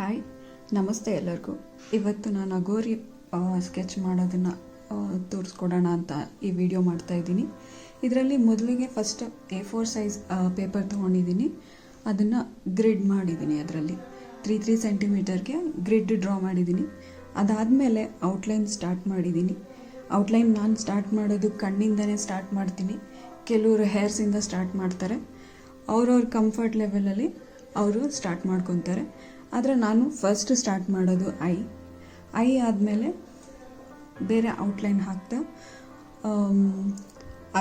Hi, ನಮಸ್ತೆ ಎಲ್ಲರಿಗೂ. ಇವತ್ತು ನಾನು ಅಗೋರಿ ಸ್ಕೆಚ್ ಮಾಡೋದನ್ನು ತೋರಿಸ್ಕೊಡೋಣ ಅಂತ ಈ ವಿಡಿಯೋ ಮಾಡ್ತಾ ಇದ್ದೀನಿ. ಇದರಲ್ಲಿ ಮೊದಲಿಗೆ ಫಸ್ಟ್ A4 ಸೈಜ್ ಪೇಪರ್ ತೊಗೊಂಡಿದ್ದೀನಿ. ಅದನ್ನು ಗ್ರಿಡ್ ಮಾಡಿದ್ದೀನಿ. ಅದರಲ್ಲಿ 3 ಸೆಂಟಿಮೀಟರ್ಗೆ ಗ್ರಿಡ್ ಡ್ರಾ ಮಾಡಿದ್ದೀನಿ. ಅದಾದಮೇಲೆ ಔಟ್ಲೈನ್ ಸ್ಟಾರ್ಟ್ ಮಾಡಿದ್ದೀನಿ. ಔಟ್ಲೈನ್ ನಾನು ಸ್ಟಾರ್ಟ್ ಮಾಡೋದು ಕಣ್ಣಿಂದನೇ ಸ್ಟಾರ್ಟ್ ಮಾಡ್ತೀನಿ. ಕೆಲವರು ಹೇರ್ಸಿಂದ ಸ್ಟಾರ್ಟ್ ಮಾಡ್ತಾರೆ. ಅವ್ರವ್ರ ಕಂಫರ್ಟ್ ಲೆವೆಲಲ್ಲಿ ಅವರು ಸ್ಟಾರ್ಟ್ ಮಾಡ್ಕೊತಾರೆ. ಆದರೆ ನಾನು ಫಸ್ಟ್ ಸ್ಟಾರ್ಟ್ ಮಾಡೋದು ಐ ಆದಮೇಲೆ ಬೇರೆ ಔಟ್ಲೈನ್ ಹಾಕ್ತಾ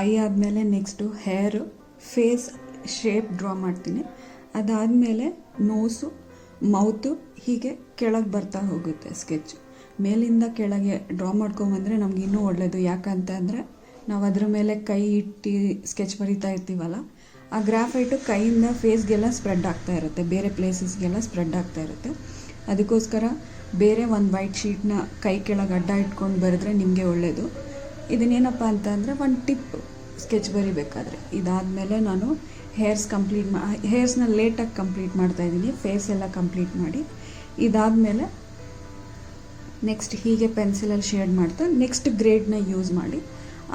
ಐ ಆದಮೇಲೆ ನೆಕ್ಸ್ಟು ಹೇರು, ಫೇಸ್ ಶೇಪ್ ಡ್ರಾ ಮಾಡ್ತೀನಿ. ಅದಾದಮೇಲೆ ನೋಸು, ಮೌತು, ಹೀಗೆ ಕೆಳಗೆ ಬರ್ತಾ ಹೋಗುತ್ತೆ ಸ್ಕೆಚ್. ಮೇಲಿಂದ ಕೆಳಗೆ ಡ್ರಾ ಮಾಡ್ಕೊಂಬಂದರೆ ನಮ್ಗೆ ಇನ್ನೂ ಒಳ್ಳೆಯದು. ಯಾಕಂತಂದರೆ ನಾವು ಅದ್ರ ಮೇಲೆ ಕೈ ಇಟ್ಟು ಸ್ಕೆಚ್ ಬರಿತಾ ಇರ್ತೀವಲ್ಲ, ಆ ಗ್ರಾಫೈಟು ಕೈಯಿಂದ ಫೇಸ್ಗೆಲ್ಲ ಸ್ಪ್ರೆಡ್ ಆಗ್ತಾ ಇರುತ್ತೆ, ಬೇರೆ ಪ್ಲೇಸಸ್ಗೆಲ್ಲ ಸ್ಪ್ರೆಡ್ ಆಗ್ತಾ ಇರುತ್ತೆ. ಅದಕ್ಕೋಸ್ಕರ ಬೇರೆ ಒಂದು ವೈಟ್ ಶೀಟ್ನ ಕೈ ಕೆಳಗೆ ಅಡ್ಡ ಇಟ್ಕೊಂಡು ಬರೆದ್ರೆ ನಿಮಗೆ ಒಳ್ಳೆಯದು. ಇದನ್ನೇನಪ್ಪ ಅಂತಂದರೆ ಒಂದು ಟಿಪ್ ಸ್ಕೆಚ್ ಬರಿಬೇಕಾದ್ರೆ. ಇದಾದಮೇಲೆ ನಾನು ಹೇರ್ಸ್ನ ಲೇಟಾಗಿ ಕಂಪ್ಲೀಟ್ ಮಾಡ್ತಾಯಿದ್ದೀನಿ. ಫೇಸ್ ಎಲ್ಲ ಕಂಪ್ಲೀಟ್ ಮಾಡಿ ಇದಾದಮೇಲೆ ನೆಕ್ಸ್ಟ್ ಹೀಗೆ ಪೆನ್ಸಿಲಲ್ಲಿ ಶೇಡ್ ಮಾಡ್ತಾ ನೆಕ್ಸ್ಟ್ ಗ್ರೇಡ್ನ ಯೂಸ್ ಮಾಡಿ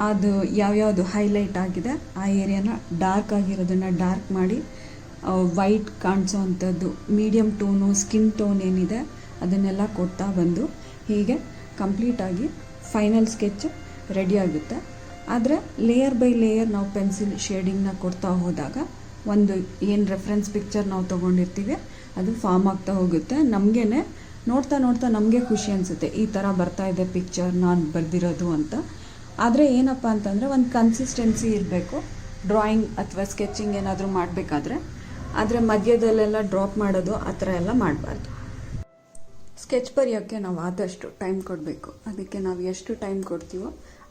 ಅದು ಯಾವ್ಯಾವುದು ಹೈಲೈಟ್ ಆಗಿದೆ ಆ ಏರಿಯಾನ ಡಾರ್ಕ್ ಆಗಿರೋದನ್ನು ಡಾರ್ಕ್ ಮಾಡಿ, ವೈಟ್ ಕಾಣಿಸೋ ಅಂಥದ್ದು, ಮೀಡಿಯಮ್ ಟೋನು, ಸ್ಕಿನ್ ಟೋನ್ ಏನಿದೆ ಅದನ್ನೆಲ್ಲ ಕೊಡ್ತಾ ಬಂದು ಹೀಗೆ ಕಂಪ್ಲೀಟಾಗಿ ಫೈನಲ್ ಸ್ಕೆಚ್ ರೆಡಿ ಆಗುತ್ತೆ. ಆದರೆ ಲೇಯರ್ ಬೈ ಲೇಯರ್ ನಾವು ಪೆನ್ಸಿಲ್ ಶೇಡಿಂಗ್ನ ಕೊಡ್ತಾ ಹೋದಾಗ ಒಂದು ಏನು ರೆಫರೆನ್ಸ್ ಪಿಕ್ಚರ್ ನಾವು ತೊಗೊಂಡಿರ್ತೀವಿ ಅದು ಫಾರ್ಮ್ ಆಗ್ತಾ ಹೋಗುತ್ತೆ. ನಮಗೇ ನೋಡ್ತಾ ನಮಗೆ ಖುಷಿ ಅನಿಸುತ್ತೆ, ಈ ಥರ ಬರ್ತಾ ಇದೆ ಪಿಕ್ಚರ್ ನಾನು ಬರೆದಿರೋದು ಅಂತ. ಆದರೆ ಏನಪ್ಪ ಅಂತಂದರೆ ಒಂದು ಕನ್ಸಿಸ್ಟೆನ್ಸಿ ಇರಬೇಕು ಡ್ರಾಯಿಂಗ್ ಅಥವಾ ಸ್ಕೆಚಿಂಗ್ ಏನಾದರೂ ಮಾಡಬೇಕಾದ್ರೆ. ಆದರೆ ಮಧ್ಯದಲ್ಲೆಲ್ಲ ಡ್ರಾಪ್ ಮಾಡೋದು ಆ ಥರ ಎಲ್ಲ ಮಾಡಬಾರ್ದು. ಸ್ಕೆಚ್ ಬರೆಯೋಕ್ಕೆ ನಾವು ಆದಷ್ಟು ಟೈಮ್ ಕೊಡಬೇಕು. ಅದಕ್ಕೆ ನಾವು ಎಷ್ಟು ಟೈಮ್ ಕೊಡ್ತೀವೋ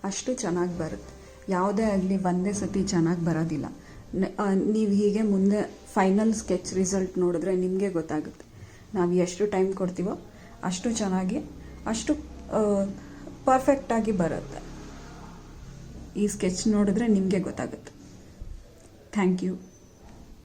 ಅಷ್ಟು ಚೆನ್ನಾಗಿ ಬರುತ್ತೆ. ಯಾವುದೇ ಆಗಲಿ ಒಂದೇ ಸತಿ ಚೆನ್ನಾಗಿ ಬರೋದಿಲ್ಲ. ನೀವು ಹೀಗೆ ಮುಂದೆ ಫೈನಲ್ ಸ್ಕೆಚ್ ರಿಸಲ್ಟ್ ನೋಡಿದ್ರೆ ನಿಮಗೆ ಗೊತ್ತಾಗುತ್ತೆ. ನಾವು ಎಷ್ಟು ಟೈಮ್ ಕೊಡ್ತೀವೋ ಅಷ್ಟು ಚೆನ್ನಾಗಿ, ಅಷ್ಟು ಪರ್ಫೆಕ್ಟಾಗಿ ಬರುತ್ತೆ. ಈ ಸ್ಕೆಚ್ ನೋಡಿದ್ರೆ ನಿಮಗೆ ಗೊತ್ತಾಗುತ್ತೆ. Thank you.